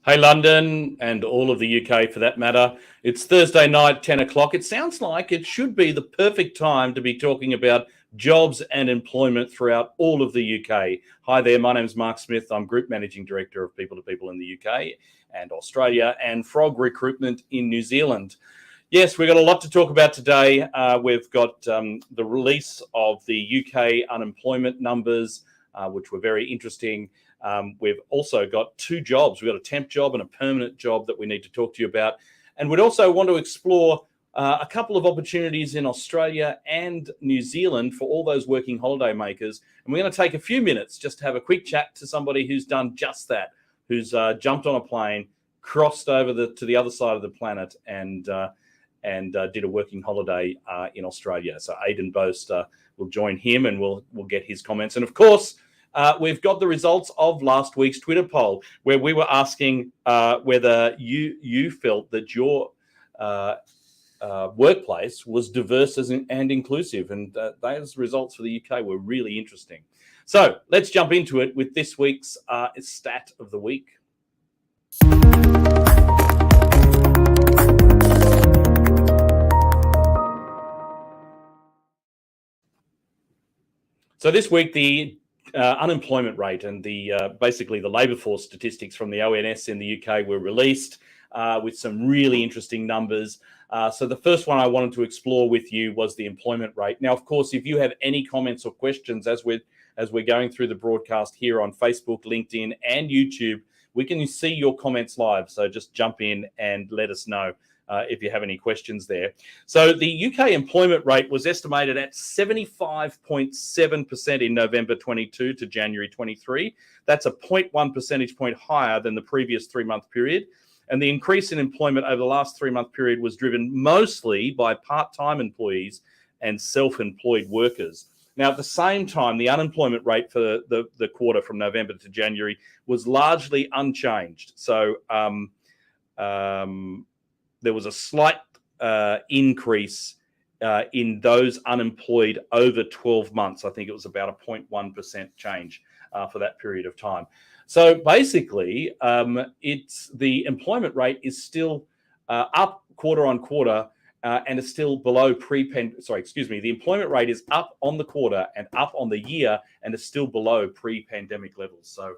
Hey, London, and all of the UK for that matter. It's Thursday night, 10 o'clock. It sounds like it should be the perfect time to be talking about jobs and employment throughout all of the UK. Hi there, my name's Mark Smith. I'm Group Managing Director of P2P in the UK and Australia and Frog Recruitment in New Zealand. Yes, we've got a lot to talk about today. We've got the release of the UK unemployment numbers, which were very interesting. We've also got two jobs. We've got a temp job and a permanent job that we need to talk to you about. And we'd also want to explore a couple of opportunities in Australia and New Zealand for all those working holiday makers. And we're going to take a few minutes just to have a quick chat to somebody who's done just that, who's jumped on a plane, crossed over to the other side of the planet and did a working holiday in Australia. So Aidan Boast will join him and we'll get his comments. And of course, we've got the results of last week's Twitter poll, where we were asking whether you felt that your workplace was diverse and inclusive. And those results for the UK were really interesting. So let's jump into it with this week's stat of the week. So this week, the unemployment rate and the basically the labour force statistics from the ONS in the UK were released with some really interesting numbers. So the first one I wanted to explore with you was the employment rate. Now, of course, if you have any comments or questions as we're going through the broadcast here on Facebook, LinkedIn, and YouTube, we can see your comments live. So just jump in and let us know if you have any questions there. So the UK employment rate was estimated at 75.7% in November 22 to January 23. That's a 0.1 percentage point higher than the previous 3-month period. And the increase in employment over the last 3-month period was driven mostly by part-time employees and self-employed workers. Now, at the same time, the unemployment rate for the quarter from November to January was largely unchanged. So there was a slight increase in those unemployed over 12 months. I think it was about a 0.1% change for that period of time. So basically, the employment rate is still up quarter on quarter and is still below the employment rate is up on the quarter and up on the year and is still below pre-pandemic levels. So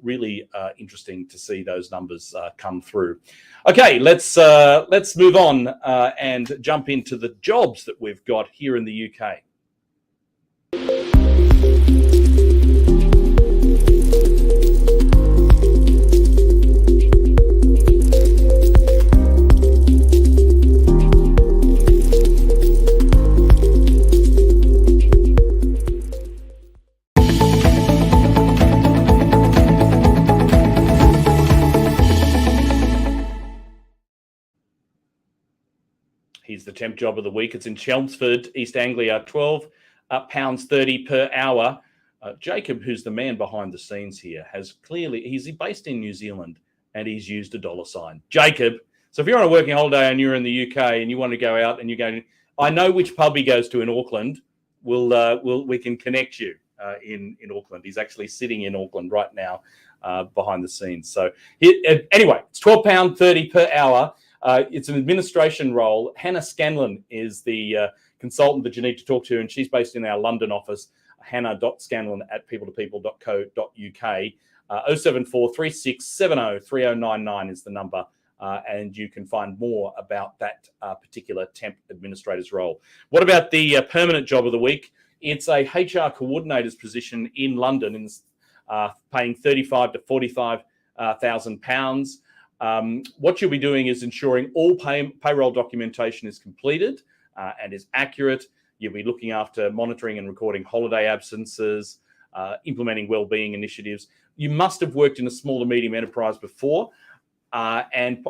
really interesting to see those numbers come through. Okay, let's move on and jump into the jobs that we've got here in the UK. Here's the temp job of the week. It's in Chelmsford, East Anglia, £12.30 per hour. Jacob, who's the man behind the scenes here, he's based in New Zealand and he's used a $sign. Jacob, so if you're on a working holiday and you're in the UK and you want to go out and you're going, I know which pub he goes to in Auckland. We can connect you in Auckland. He's actually sitting in Auckland right now behind the scenes. So anyway, it's £12.30 per hour. It's an administration role. Hannah Scanlon is the consultant that you need to talk to, and she's based in our London office, hannah.scanlon@people2people.co.uk. 074 3670 3099 is the number, and you can find more about that particular temp administrator's role. What about the permanent job of the week? It's a HR coordinator's position in London, paying £35,000 to £45,000. What you'll be doing is ensuring all payroll documentation is completed and is accurate. You'll be looking after monitoring and recording holiday absences, implementing wellbeing initiatives. You must have worked in a small to medium enterprise before and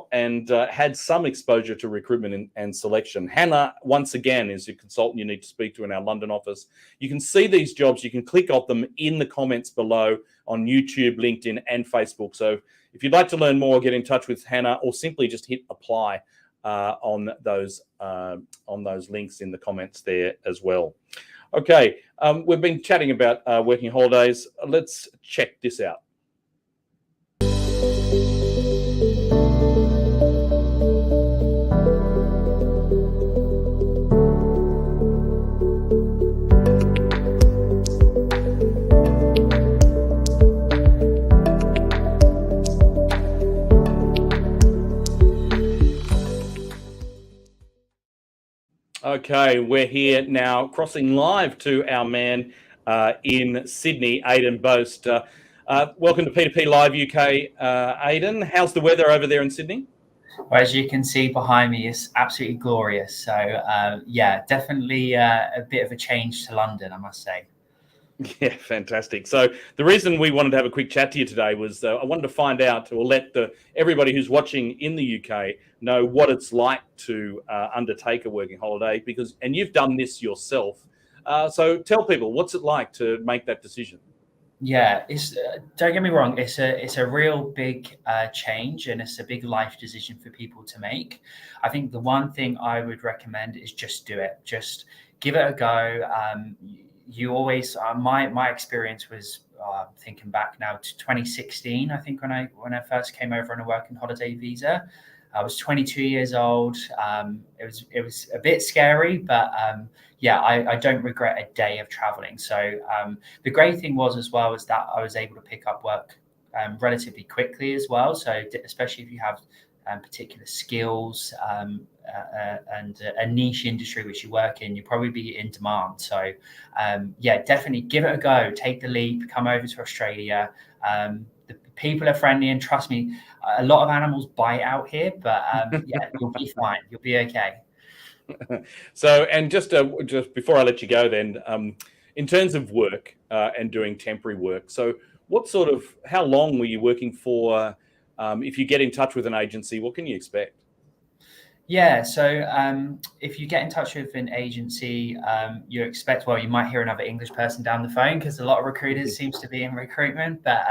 had some exposure to recruitment and selection. Hannah, once again, is a consultant you need to speak to in our London office. You can see these jobs. You can click on them in the comments below on YouTube, LinkedIn, and Facebook. So if you'd like to learn more, get in touch with Hannah or simply just hit apply on those links in the comments there as well. Okay, we've been chatting about working holidays. Let's check this out. Okay, we're here now, crossing live to our man in Sydney, Aidan Boast. Welcome to P2P Live UK, Aidan. How's the weather over there in Sydney? Well, as you can see behind me, it's absolutely glorious. So, yeah, definitely a bit of a change to London, I must say. Yeah, fantastic. So the reason we wanted to have a quick chat to you today was I wanted to find out, or let everybody who's watching in the UK know what it's like to undertake a working holiday, and you've done this yourself. So tell people, what's it like to make that decision? Yeah, it's don't get me wrong, it's a real big change, and it's a big life decision for people to make. I think the one thing I would recommend is just do it. Just give it a go. You always my experience was thinking back now to 2016. I think when I first came over on a working holiday visa, I was 22 years old. It was a bit scary, but yeah, I don't regret a day of traveling. So the great thing was as well is that I was able to pick up work relatively quickly as well. So especially if you have particular skills and a niche industry which you work in, you'll probably be in demand. So yeah, definitely give it a go. Take the leap. Come over to Australia. The people are friendly, and trust me, a lot of animals bite out here, but yeah, you'll be fine. You'll be okay. So, and just before I let you go, then, in terms of work and doing temporary work, so how long were you working for? If you get in touch with an agency, what can you expect? Yeah, so if you get in touch with an agency, you expect, well, you might hear another English person down the phone because a lot of recruiters seems to be in recruitment. But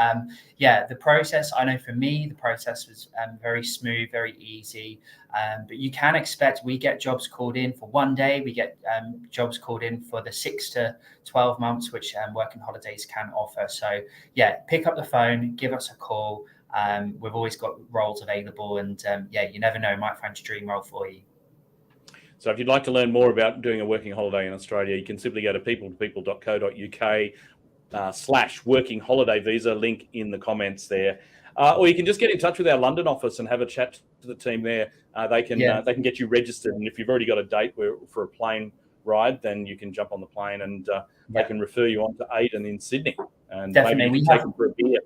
yeah, the process, I know for me, the process was very smooth, very easy. But you can expect we get jobs called in for one day. We get jobs called in for the 6 to 12 months, which working holidays can offer. So yeah, pick up the phone, give us a call. We've always got roles available, and yeah, you never know, might find your dream role for you. So if you'd like to learn more about doing a working holiday in Australia, you can simply go to people2people.co.uk / working holiday visa, link in the comments there. Or you can just get in touch with our London office and have a chat to the team there. They can get you registered, and if you've already got a date for a plane ride, then you can jump on the plane, and they can refer you on to Aidan in Sydney, and definitely maybe you can take them for a beer.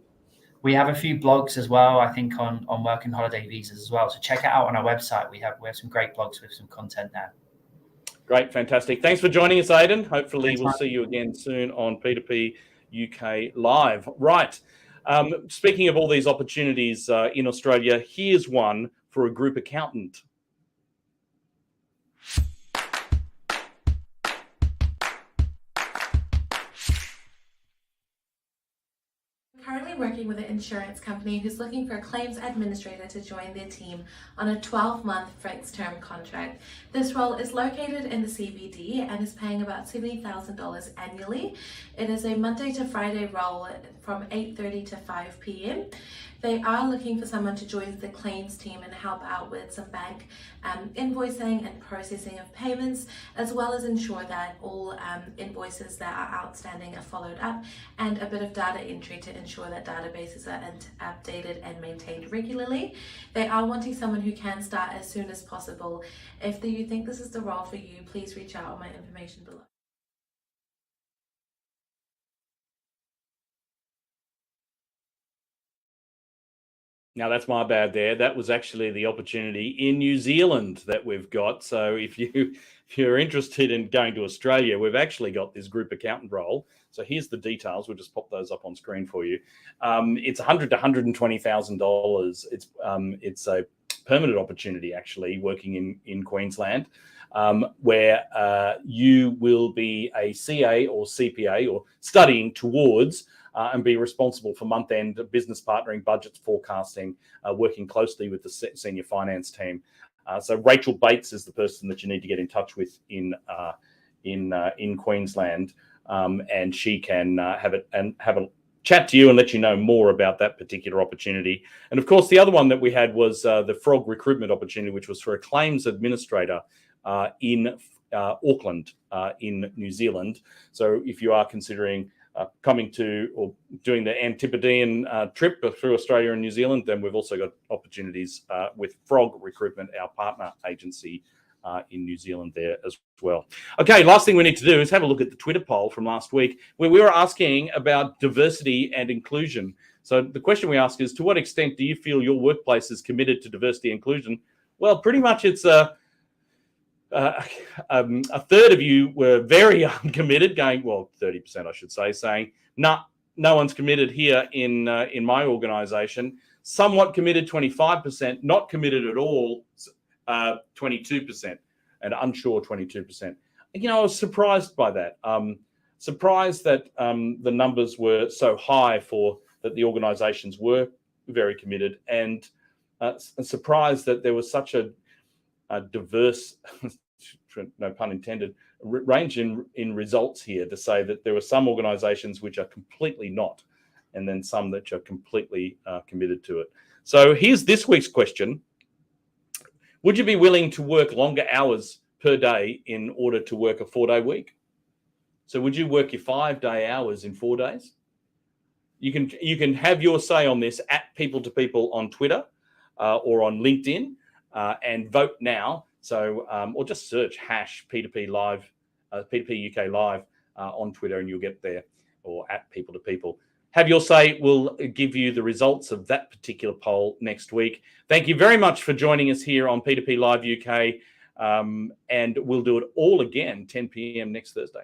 We have a few blogs as well, I think, on working holiday visas as well. So check it out on our website. We have some great blogs with some content there. Great, fantastic. Thanks for joining us, Aidan. Hopefully we'll see you again soon on P2P UK Live. Right. Speaking of all these opportunities in Australia, here's one for a group accountant. Currently working with an insurance company who's looking for a claims administrator to join their team on a 12-month fixed-term contract. This role is located in the CBD and is paying about $70,000 annually. It is a Monday to Friday role from 8:30 to 5 p.m. They are looking for someone to join the claims team and help out with some bank invoicing and processing of payments, as well as ensure that all invoices that are outstanding are followed up, and a bit of data entry to ensure that databases are updated and maintained regularly. They are wanting someone who can start as soon as possible. If you think this is the role for you, please reach out on my information below. Now, that's my bad there. That was actually the opportunity in New Zealand that we've got. So if you're interested in going to Australia, we've actually got this group accountant role. So here's the details. We'll just pop those up on screen for you. It's $100,000 to $120,000. It's a permanent opportunity, actually, working in Queensland, where you will be a CA or CPA, or studying towards and be responsible for month-end business partnering, budgets, forecasting, working closely with the senior finance team. So Rachel Bates is the person that you need to get in touch with in Queensland, and she can have a chat to you and let you know more about that particular opportunity. And of course, the other one that we had was the Frog recruitment opportunity, which was for a claims administrator in Auckland, in New Zealand. So if you are considering coming to or doing the Antipodean trip through Australia and New Zealand, then we've also got opportunities with Frog Recruitment, our partner agency in New Zealand there as well. Okay, last thing we need to do is have a look at the Twitter poll from last week, where we were asking about diversity and inclusion. So the question we ask is, to what extent do you feel your workplace is committed to diversity and inclusion? Well, pretty much it's a third of you were very uncommitted, going, well, 30% I should say, saying, no one's committed here in my organisation. Somewhat committed, 25%, not committed at all, 22%, and unsure, 22%. I was surprised by that. Surprised that the numbers were so high for that the organisations were very committed, and surprised that there was such a diverse, no pun intended, range in results here, to say that there were some organisations which are completely not, and then some that are completely committed to it. So here's this week's question. Would you be willing to work longer hours per day in order to work a 4-day week? So would you work your 5-day hours in 4 days? You can have your say on this at People to People on Twitter or on LinkedIn and vote now. So or just search #P2P Live, P2P UK Live on Twitter, and you'll get there, or at People to People. Have your say. We'll give you the results of that particular poll next week. Thank you very much for joining us here on P2P Live UK, and we'll do it all again 10 p.m. next Thursday.